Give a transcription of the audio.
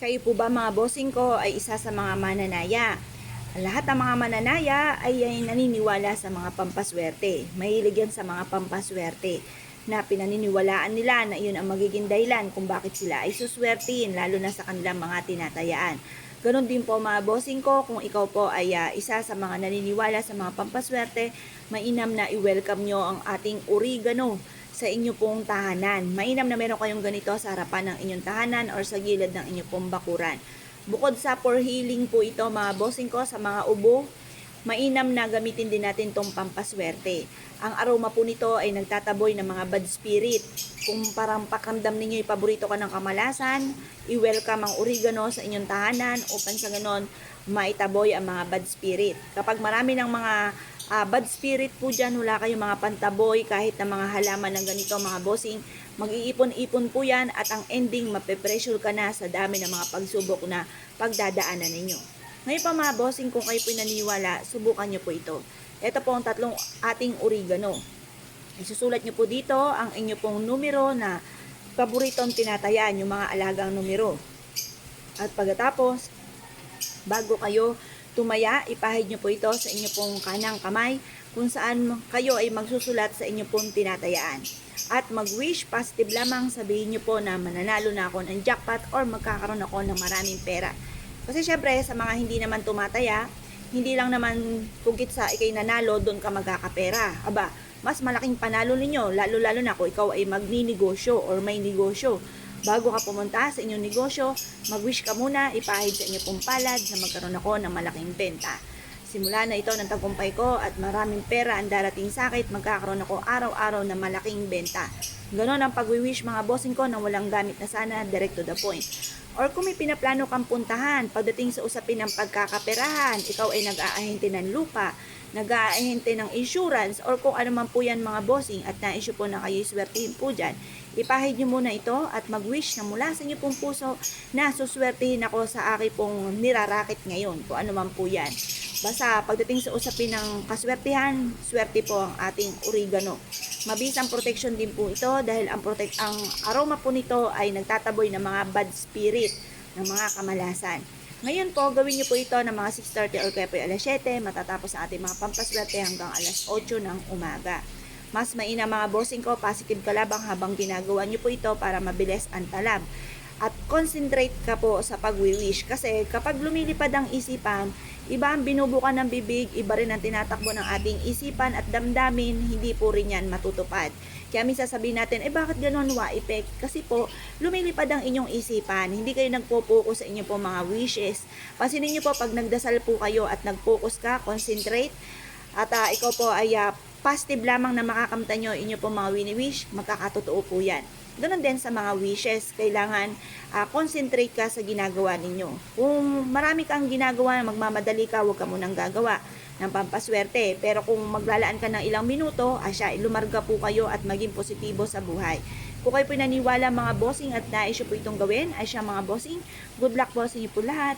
Kayo po ba mga bossing ko ay isa sa mga mananaya? Lahat ng mga mananaya ay naniniwala sa mga pampaswerte. Mahilig yan sa mga pampaswerte na pinaniniwalaan nila na iyon ang magiging dahilan kung bakit sila ay suswertihin lalo na sa kanilang mga tinatayaan. Ganon din po mga bossing ko, kung ikaw po ay isa sa mga naniniwala sa mga pampaswerte, mainam na i-welcome nyo ang ating oregano sa inyo pong tahanan. Mainam na meron kayong ganito sa harapan ng inyong tahanan or sa gilid ng inyong pong bakuran. Bukod sa for healing po ito mga bossing ko sa mga ubo, mainam na gamitin din natin tong pampaswerte. Ang aroma po nito ay nagtataboy ng mga bad spirit. Kung parang pakiramdam ninyo paborito ka ng kamalasan, i-welcome ang oregano sa inyong tahanan upang sa ganon maitaboy ang mga bad spirit. Kapag marami ng mga bad spirit po dyan, wala kayong mga pantaboy kahit na mga halaman ng ganito mga bossing, mag-iipon-ipon po yan at ang ending mape-pressure ka na sa dami ng mga pagsubok na pagdadaanan ninyo. Ngayon pa mga bossing, kung kayo po naniniwala, subukan nyo po ito. Ito po ang tatlong ating oregano. Isusulat nyo po dito ang inyo pong numero na paboritong tinatayaan, yung mga alagang numero. At pagkatapos, bago kayo tumaya, ipahid nyo po ito sa inyo pong kanang kamay kung saan kayo ay magsusulat sa inyo pong tinatayaan. At mag-wish positive lamang, sabihin nyo po na mananalo na ako ng jackpot or magkakaroon ako ng maraming pera. Kasi syempre sa mga hindi naman tumataya, hindi lang naman pugit sa ikay nanalo, doon ka magkakapera. Aba, mas malaking panalo ninyo, lalo-lalo na kung ikaw ay magninegosyo or may negosyo. Bago ka pumunta sa inyong negosyo, mag-wish ka muna, ipahid sa inyo pong palad na magkaroon ako ng malaking benta. Simula na ito ng tagumpay ko at maraming pera ang darating sa akin, magkakaroon ako araw-araw ng malaking benta. Ganon ang pag-wish mga bossing ko na walang gamit na sana, direct to the point. Or kung may pinaplano kang puntahan, pagdating sa usapin ng pagkakaperahan, ikaw ay nag-aahente ng lupa, nag-aahente ng insurance, or kung ano man po yan mga bossing at na-issue po na kayo swertihin po dyan, ipahid nyo muna ito at mag-wish na mula sa inyo pong puso na suswertihin ako sa aking pong nirarakit ngayon, kung ano man po yan. Basta pagdating sa usapin ng kaswertihan, swerte po ang ating oregano. Mabisang protection din po ito dahil ang aroma po nito ay nagtataboy ng mga bad spirit, ng mga kamalasan. Ngayon po, gawin niyo po ito ng mga 6:30 or kaya po alas 7, matatapos ang ating mga pampaswerte hanggang alas 8 ng umaga. Mas mainam mga bossing ko, positive kalabang habang ginagawa niyo po ito para mabilis ang talab. At concentrate ka po sa pag-wish kasi kapag lumilipad ang isipan, iba ang binubukan ng bibig, iba rin ang tinatakbo ng ating isipan at damdamin, hindi po rin yan matutupad. Kaya minsan sabihin natin, bakit ganon wa effect? Kasi po, lumilipad ang inyong isipan, hindi kayo nagpo-focus sa inyong po mga wishes. Pansinin niyo po, pag nagdasal po kayo at nag-focus ka, concentrate, at ikaw po ay positive lamang na makakamta nyo inyo po mga wini-wish, magkakatotoo po yan. Ganun din sa mga wishes, kailangan concentrate ka sa ginagawa ninyo. Kung marami kang ginagawa, magmamadali ka, huwag ka munang gagawa ng pampaswerte. Pero kung maglalaan ka ng ilang minuto, lumarga po kayo at maging positibo sa buhay. Kung kayo po naniwala mga bossing at na-issue po itong gawin, mga bossing, good luck po sa inyo po lahat.